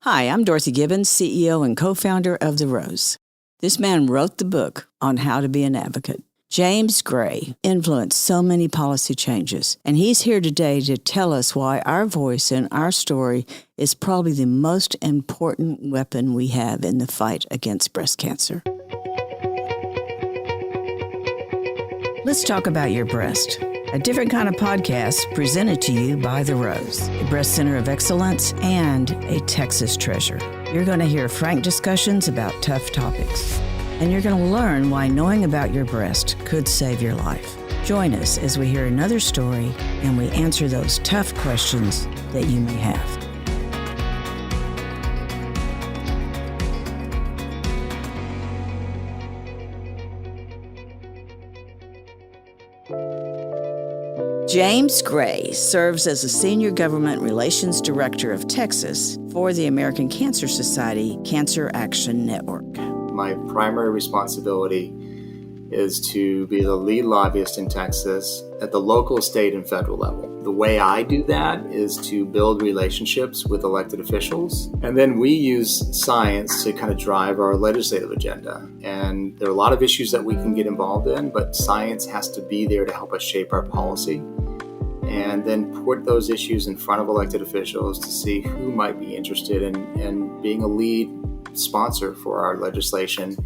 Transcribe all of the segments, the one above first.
Hi, I'm Dorothy Gibbons, CEO and co-founder of The Rose. This man wrote the book on how to be an advocate. James Gray influenced so many policy changes, and he's here today to tell us why our voice and our story is probably the most important weapon we have in the fight against breast cancer. Let's talk about your breast. A different kind of podcast presented to you by The Rose, a breast center of excellence and a Texas treasure. You're going to hear frank discussions about tough topics, and you're going to learn why knowing about your breast could save your life. Join us as we hear another story and we answer those tough questions that you may have. James Gray serves as a Senior Government Relations Director of Texas for the American Cancer Society Cancer Action Network. My primary responsibility is to be the lead lobbyist in Texas at the local, state, and federal level. The way I do that is to build relationships with elected officials, and then we use science to kind of drive our legislative agenda. And there are a lot of issues that we can get involved in, but science has to be there to help us shape our policy, and then put those issues in front of elected officials to see who might be interested in being a lead sponsor for our legislation.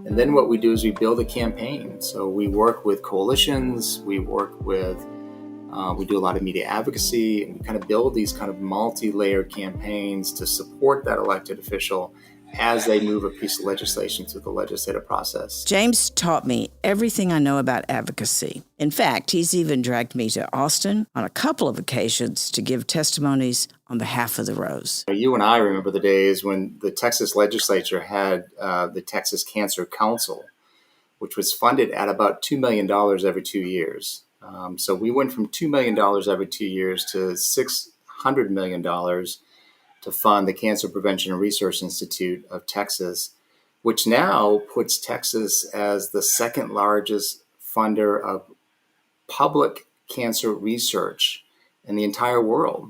And then what we do is we build a campaign. So we work with coalitions, we do a lot of media advocacy, and we kind of build these kind of multi-layered campaigns to support that elected official as they move a piece of legislation through the legislative process. James taught me everything I know about advocacy. In fact, he's even dragged me to Austin on a couple of occasions to give testimonies on behalf of The Rose. You and I remember the days when the Texas legislature had the Texas Cancer Council, which was funded at about $2 million every 2 years. So we went from $2 million every 2 years to $600 million to fund the Cancer Prevention and Research Institute of Texas, which now puts Texas as the second largest funder of public cancer research in the entire world.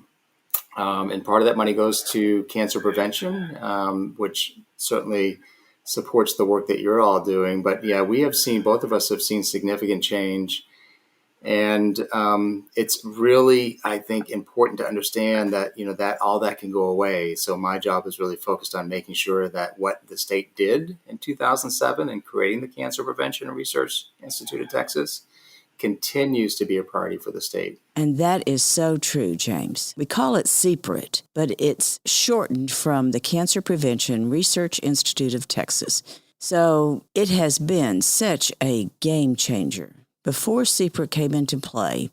And part of that money goes to cancer prevention, which certainly supports the work that you're all doing. But yeah, both of us have seen significant change. And it's really, I think, important to understand that, that all that can go away. So my job is really focused on making sure that what the state did in 2007 in creating the Cancer Prevention and Research Institute of Texas continues to be a priority for the state. And that is so true, James. We call it CPRIT, but it's shortened from the Cancer Prevention Research Institute of Texas. So it has been such a game changer. Before CPRIT came into play,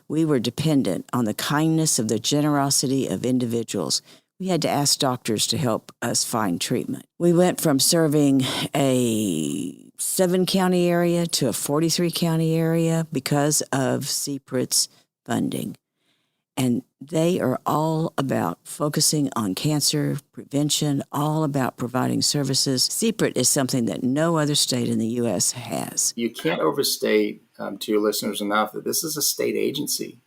we were dependent on the kindness of the generosity of individuals. We had to ask doctors to help us find treatment. We went from serving a 7-county area to a 43-county area because of CPRIT's funding. And they are all about focusing on cancer prevention, all about providing services. CPRIT is something that no other state in the U.S. has. You can't overstate to your listeners enough that this is a state agency.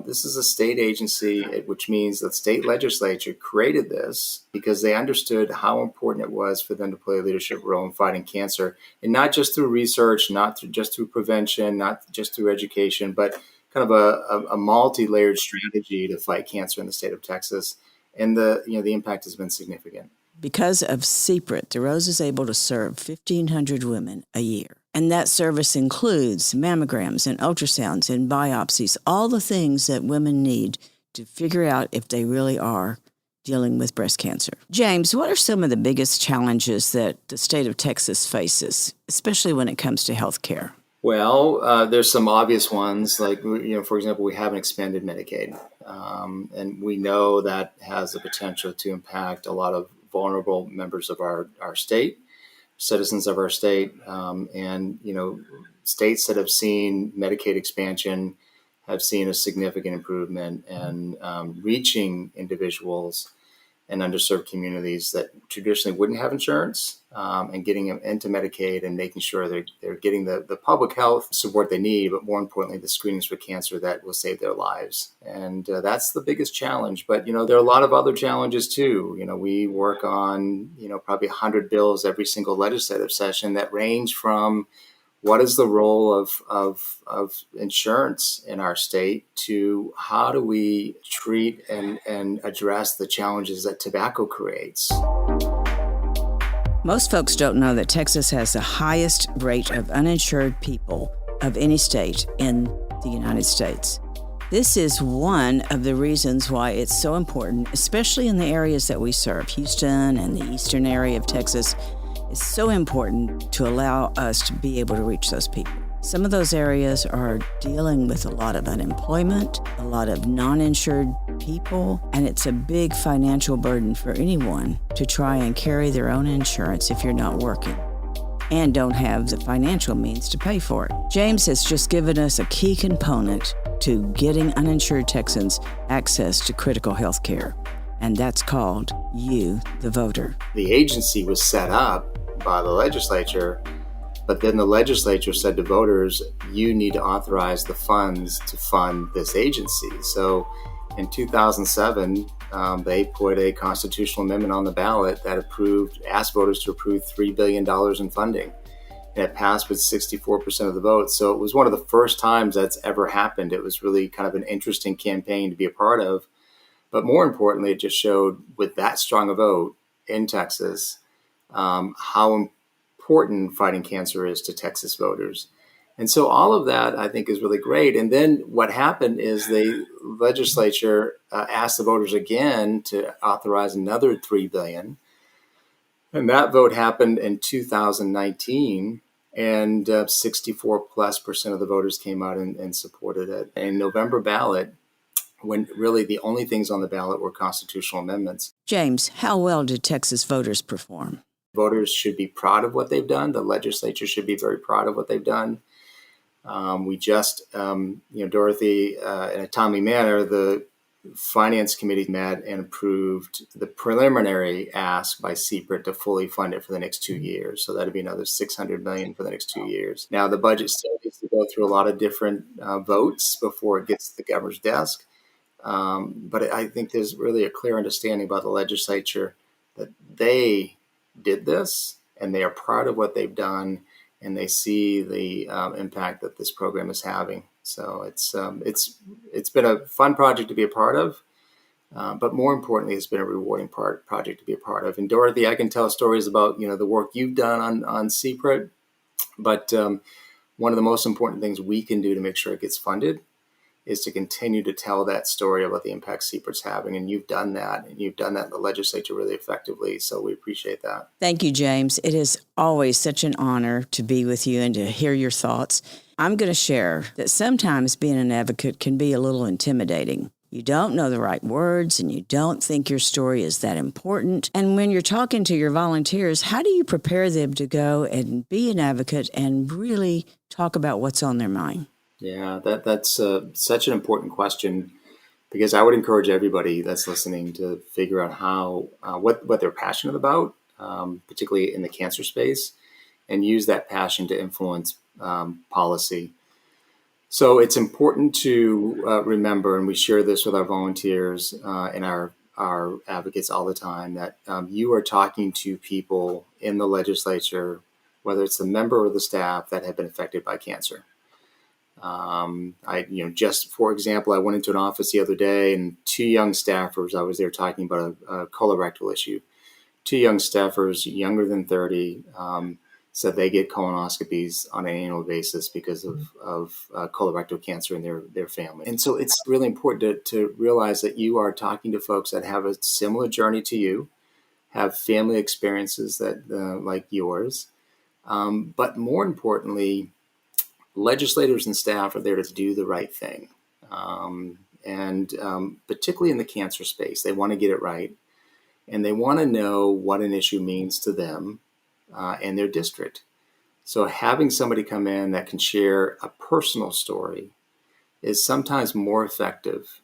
This is a state agency, which means the state legislature created this because they understood how important it was for them to play a leadership role in fighting cancer, and not just through research, just through prevention, not just through education, but kind of a multi-layered strategy to fight cancer in the state of Texas. And the impact has been significant. Because of CPRIT, The Rose is able to serve 1,500 women a year. And that service includes mammograms and ultrasounds and biopsies, all the things that women need to figure out if they really are dealing with breast cancer. James, what are some of the biggest challenges that the state of Texas faces, especially when it comes to health care? Well, there's some obvious ones, like, for example, we haven't expanded Medicaid. And we know that has the potential to impact a lot of vulnerable members of our state, citizens of our state. And states that have seen Medicaid expansion have seen a significant improvement in reaching individuals and underserved communities that traditionally wouldn't have insurance, and getting them into Medicaid and making sure they're getting the public health support they need, but more importantly, the screenings for cancer that will save their lives. And that's the biggest challenge. But, there are a lot of other challenges too. We work on, probably 100 bills every single legislative session that range from what is the role of insurance in our state to how do we treat and address the challenges that tobacco creates. Most folks don't know that Texas has the highest rate of uninsured people of any state in the United States. This is one of the reasons why it's so important, especially in the areas that we serve. Houston and the eastern area of Texas is so important to allow us to be able to reach those people. Some of those areas are dealing with a lot of unemployment, a lot of non-insured people, and it's a big financial burden for anyone to try and carry their own insurance if you're not working and don't have the financial means to pay for it. James has just given us a key component to getting uninsured Texans access to critical health care, and that's called You, the Voter. The agency was set up by the legislature, but then the legislature said to voters, you need to authorize the funds to fund this agency. So in 2007, they put a constitutional amendment on the ballot that asked voters to approve $3 billion in funding. And it passed with 64% of the vote. So it was one of the first times that's ever happened. It was really kind of an interesting campaign to be a part of. But more importantly, it just showed with that strong a vote in Texas, how important fighting cancer is to Texas voters. And so all of that, I think, is really great. And then what happened is the legislature asked the voters again to authorize another $3 billion. And that vote happened in 2019, and 64+% of the voters came out and supported it. And November ballot, when really the only things on the ballot were constitutional amendments. James, how well did Texas voters perform? Voters should be proud of what they've done. The legislature should be very proud of what they've done. We just, Dorothy, in a timely manner, the Finance Committee met and approved the preliminary ask by CPRIT to fully fund it for the next 2 years. So that'd be another $600 million for the next 2 years. Now, the budget still needs to go through a lot of different votes before it gets to the governor's desk. But I think there's really a clear understanding by the legislature that they did this and they are proud of what they've done, and they see the impact that this program is having. So it's been a fun project to be a part of, but more importantly, it's been a rewarding project to be a part of. And Dorothy, I can tell stories about the work you've done on CPRIT, but one of the most important things we can do to make sure it gets funded is to continue to tell that story about the impact CPRIT's having. And you've done that, and you've done that in the legislature really effectively. So we appreciate that. Thank you, James. It is always such an honor to be with you and to hear your thoughts. I'm going to share that sometimes being an advocate can be a little intimidating. You don't know the right words and you don't think your story is that important. And when you're talking to your volunteers, how do you prepare them to go and be an advocate and really talk about what's on their mind? Yeah, that's such an important question, because I would encourage everybody that's listening to figure out how what they're passionate about, particularly in the cancer space, and use that passion to influence policy. So it's important to remember, and we share this with our volunteers and our advocates all the time, that you are talking to people in the legislature, whether it's the member or the staff, that have been affected by cancer. Just for example, I went into an office the other day, and two young staffers, I was there talking about a colorectal issue. Two young staffers, younger than 30, said they get colonoscopies on an annual basis because of colorectal cancer in their family. And so it's really important to realize that you are talking to folks that have a similar journey to you, have family experiences that like yours. But more importantly, legislators and staff are there to do the right thing. And particularly in the cancer space, they want to get it right. And they want to know what an issue means to them and their district. So having somebody come in that can share a personal story is sometimes more effective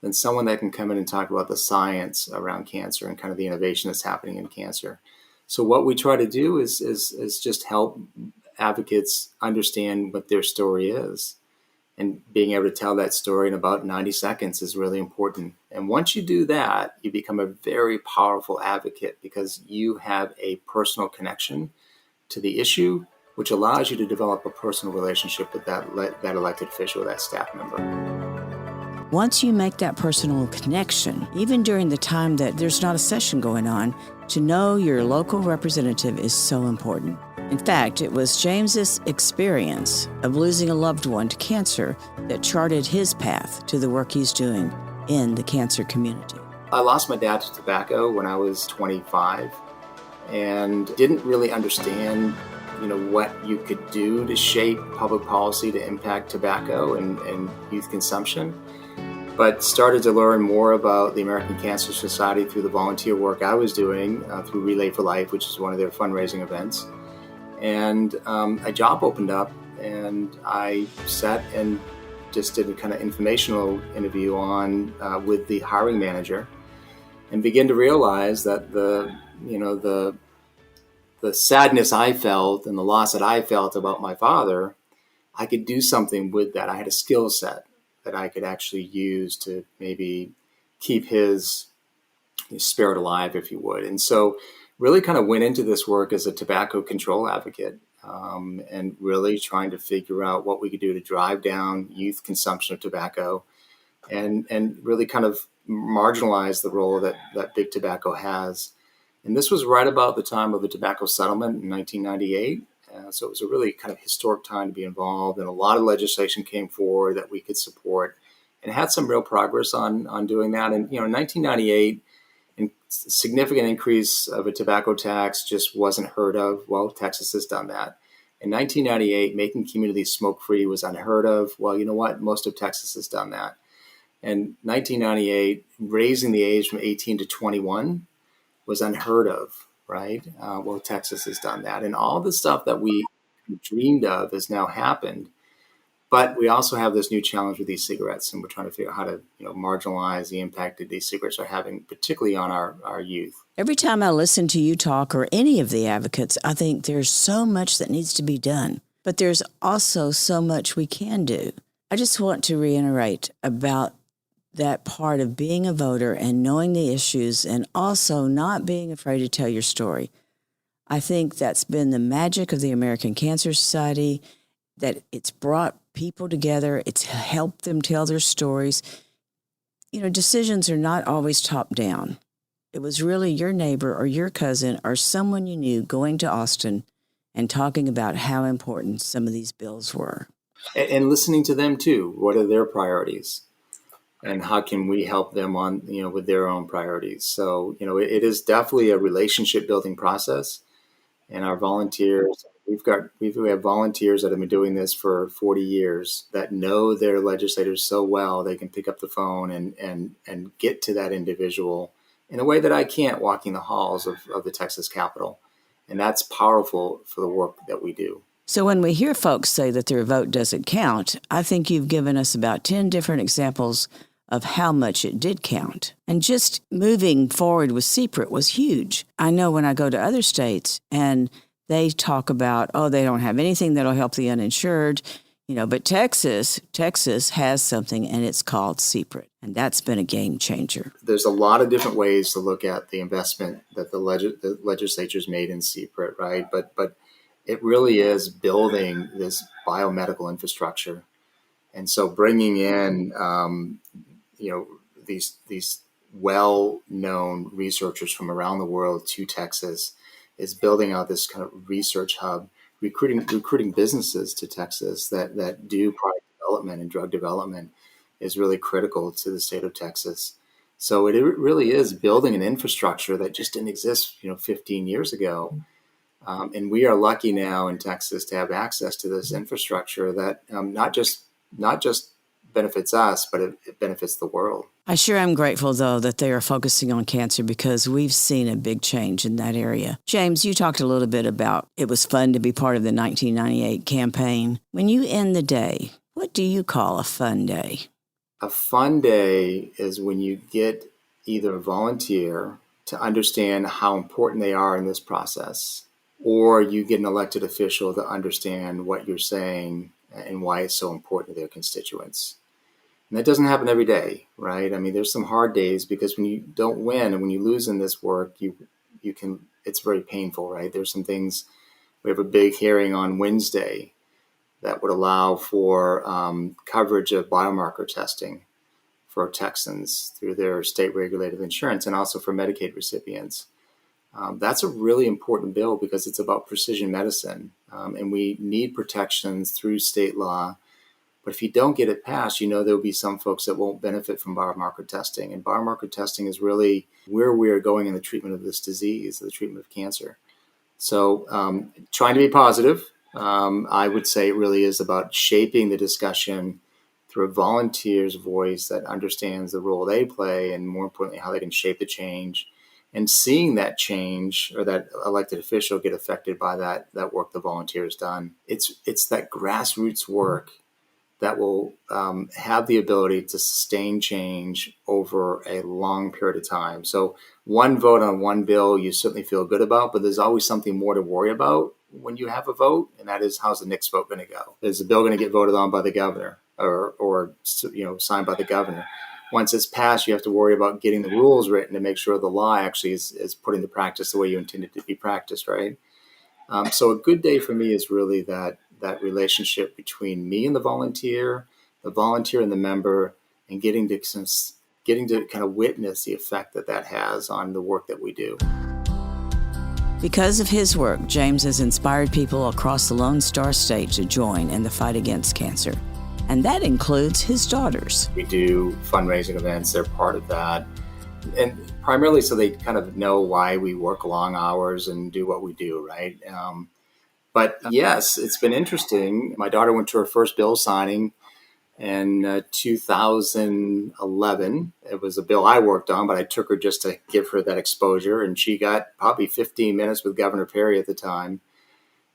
than someone that can come in and talk about the science around cancer and kind of the innovation that's happening in cancer. So what we try to do is just help advocates understand what their story is. And being able to tell that story in about 90 seconds is really important. And once you do that, you become a very powerful advocate because you have a personal connection to the issue, which allows you to develop a personal relationship with that elected official, that staff member. Once you make that personal connection, even during the time that there's not a session going on, to know your local representative is so important. In fact, it was James's experience of losing a loved one to cancer that charted his path to the work he's doing in the cancer community. I lost my dad to tobacco when I was 25 and didn't really understand what you could do to shape public policy to impact tobacco and youth consumption, but started to learn more about the American Cancer Society through the volunteer work I was doing through Relay for Life, which is one of their fundraising events. And a job opened up, and I sat and just did a kind of informational interview with the hiring manager, and began to realize that the sadness I felt and the loss that I felt about my father, I could do something with that. I had a skill set that I could actually use to maybe keep his spirit alive, if you would. And so really kind of went into this work as a tobacco control advocate and really trying to figure out what we could do to drive down youth consumption of tobacco and really kind of marginalize the role that big tobacco has. And this was right about the time of the tobacco settlement in 1998. So it was a really kind of historic time to be involved, and a lot of legislation came forward that we could support and had some real progress on doing that. And, in 1998, a significant increase of a tobacco tax just wasn't heard of. Well, Texas has done that. In 1998, making communities smoke-free was unheard of. Well, you know what? Most of Texas has done that. And 1998, raising the age from 18 to 21 was unheard of, right? Well, Texas has done that. And all the stuff that we dreamed of has now happened. But we also have this new challenge with e-cigarettes, and we're trying to figure out how to marginalize the impact that these cigarettes are having, particularly on our youth. Every time I listen to you talk or any of the advocates, I think there's so much that needs to be done, but there's also so much we can do. I just want to reiterate about that part of being a voter and knowing the issues and also not being afraid to tell your story. I think that's been the magic of the American Cancer Society, that it's brought people together. It's helped them tell their stories. Decisions are not always top down. It was really your neighbor or your cousin or someone you knew going to Austin and talking about how important some of these bills were. And listening to them too. What are their priorities? And how can we help them on, with their own priorities? So, it is definitely a relationship building process. And our volunteers, we have volunteers that have been doing this for 40 years that know their legislators so well, they can pick up the phone and get to that individual in a way that I can't walking the halls of the Texas Capitol. And that's powerful for the work that we do. So when we hear folks say that their vote doesn't count, I think you've given us about 10 different examples of how much it did count. And just moving forward with CPRIT was huge. I know when I go to other states and they talk about, they don't have anything that'll help the uninsured, but Texas has something, and it's called CPRIT. And that's been a game changer. There's a lot of different ways to look at the investment that the legislature's made in CPRIT, right? But it really is building this biomedical infrastructure. And so bringing in, these well-known researchers from around the world to Texas is building out this kind of research hub, recruiting businesses to Texas that do product development and drug development is really critical to the state of Texas. So it really is building an infrastructure that just didn't exist, 15 years ago. And we are lucky now in Texas to have access to this infrastructure that not just benefits us, but it benefits the world. I sure am grateful, though, that they are focusing on cancer because we've seen a big change in that area. James, you talked a little bit about it was fun to be part of the 1998 campaign. When you end the day, what do you call a fun day? A fun day is when you get either a volunteer to understand how important they are in this process, or you get an elected official to understand what you're saying and why it's so important to their constituents. And that doesn't happen every day, right? I mean, there's some hard days because when you don't win and when you lose in this work, you can, it's very painful, right? There's some things. We have a big hearing on Wednesday that would allow for coverage of biomarker testing for Texans through their state regulated insurance and also for Medicaid recipients. That's a really important bill because it's about precision medicine, and we need protections through state law. But if you don't get it passed, there'll be some folks that won't benefit from biomarker testing. And biomarker testing is really where we are going in the treatment of this disease, the treatment of cancer. So trying to be positive, I would say it really is about shaping the discussion through a volunteer's voice that understands the role they play and, more importantly, how they can shape the change, and seeing that change or that elected official get affected by that work the volunteer has done. It's that grassroots work that will have the ability to sustain change over a long period of time. So one vote on one bill you certainly feel good about, but there's always something more to worry about when you have a vote, and that is, how's the next vote going to go? Is the bill going to get voted on by the governor or signed by the governor? Once it's passed, you have to worry about getting the rules written to make sure the law actually is put into practice the way you intended it to be practiced, right? So a good day for me is really that relationship between me and the volunteer and the member, and getting to kind of witness the effect that has on the work that we do. Because of his work, James has inspired people across the Lone Star State to join in the fight against cancer. And that includes his daughters. We do fundraising events. They're part of that. And primarily so they kind of know why we work long hours and do what we do, right? But yes, it's been interesting. My daughter went to her first bill signing in 2011. It was a bill I worked on, but I took her just to give her that exposure. And she got probably 15 minutes with Governor Perry at the time.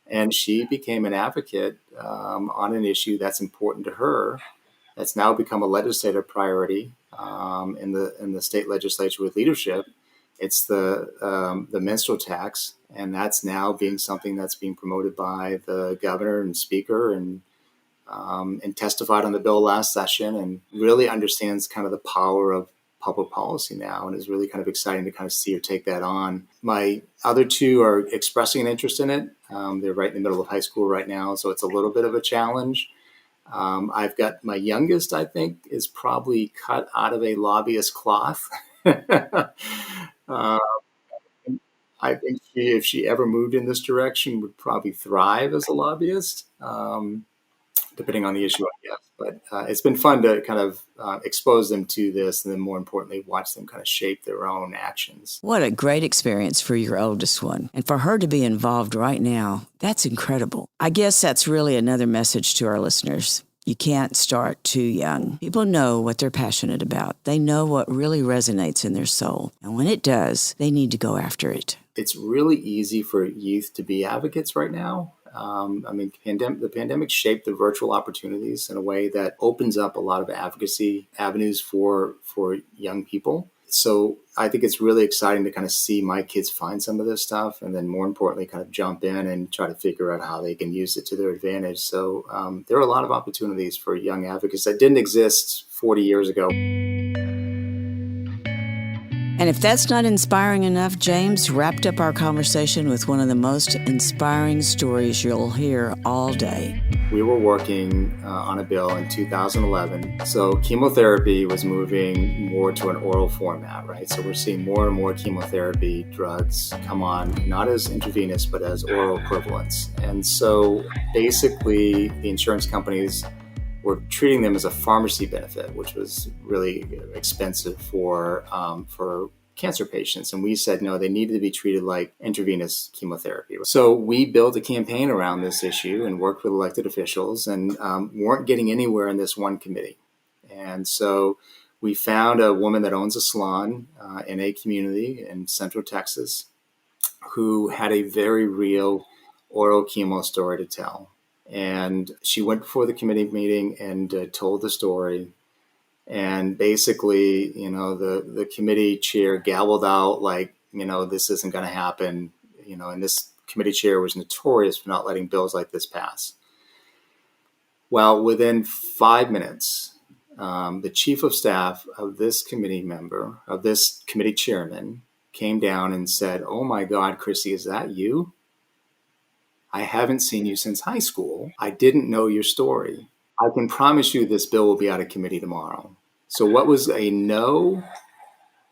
And she became an advocate on an issue that's important to her. That's now become a legislative priority in the state legislature with leadership. It's the menstrual tax, and that's now being something that's being promoted by the governor and speaker, and testified on the bill last session, and really understands kind of the power of public policy now, and is really kind of exciting to kind of see her take that on. My other two are expressing an interest in it. They're right in the middle of high school right now, so it's a little bit of a challenge. I've got my youngest, I think, is probably cut out of a lobbyist cloth. I think if she ever moved in this direction, would probably thrive as a lobbyist, depending on the issue, I guess. But it's been fun to kind of expose them to this, and then more importantly, watch them kind of shape their own actions. What a great experience for your oldest one. And for her to be involved right now, that's incredible. I guess that's really another message to our listeners. You can't start too young. People know what they're passionate about. They know what really resonates in their soul. And when it does, they need to go after it. It's really easy for youth to be advocates right now. The pandemic shaped the virtual opportunities in a way that opens up a lot of advocacy avenues for young people. So I think it's really exciting to kind of see my kids find some of this stuff, and then more importantly, kind of jump in and try to figure out how they can use it to their advantage. So there are a lot of opportunities for young advocates that didn't exist 40 years ago. And if that's not inspiring enough, James wrapped up our conversation with one of the most inspiring stories you'll hear all day. We were working on a bill in 2011. So chemotherapy was moving more to an oral format, right? So we're seeing more and more chemotherapy drugs come on, not as intravenous, but as oral equivalents. And so basically the insurance companies were treating them as a pharmacy benefit, which was really expensive for cancer patients. And we said, no, they needed to be treated like intravenous chemotherapy. So we built a campaign around this issue and worked with elected officials, and weren't getting anywhere in this one committee. And so we found a woman that owns a salon in a community in Central Texas who had a very real oral chemo story to tell. And she went before the committee meeting and told the story. And basically, the committee chair gabbled out like, this isn't going to happen, and this committee chair was notorious for not letting bills like this pass. Well, within 5 minutes, the chief of staff of this committee member, of this committee chairman, came down and said, "Oh my God, Chrissy, is that you? I haven't seen you since high school. I didn't know your story. I can promise you this bill will be out of committee tomorrow." So what was a no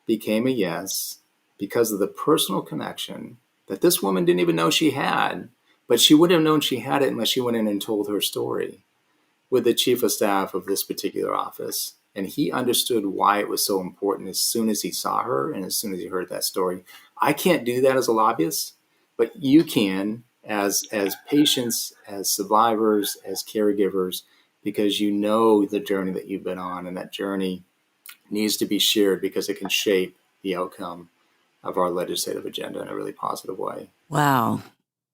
became a yes because of the personal connection that this woman didn't even know she had, but she wouldn't have known she had it unless she went in and told her story with the chief of staff of this particular office. And he understood why it was so important as soon as he saw her and as soon as he heard that story. I can't do that as a lobbyist, but you can as patients, as survivors, as caregivers, because you know the journey that you've been on, and that journey needs to be shared because it can shape the outcome of our legislative agenda in a really positive way. Wow,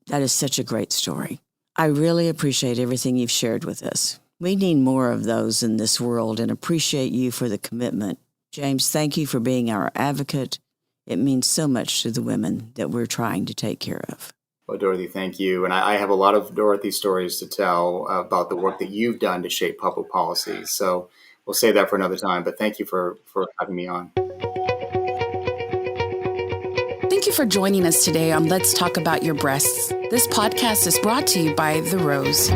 that is such a great story. I really appreciate everything you've shared with us. We need more of those in this world and appreciate you for the commitment. James, thank you for being our advocate. It means so much to the women that we're trying to take care of. Well, Dorothy, thank you. And I have a lot of Dorothy stories to tell about the work that you've done to shape public policy. So we'll save that for another time. But thank you for having me on. Thank you for joining us today on Let's Talk About Your Breasts. This podcast is brought to you by The Rose.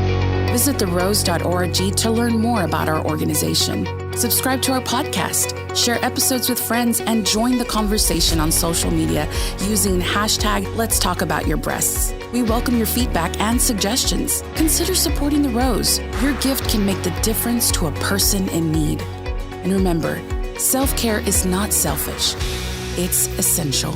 Visit therose.org to learn more about our organization. Subscribe to our podcast, share episodes with friends, and join the conversation on social media using hashtag Let's Talk About Your Breasts. We welcome your feedback and suggestions. Consider supporting The Rose. Your gift can make the difference to a person in need. And remember, self-care is not selfish. It's essential.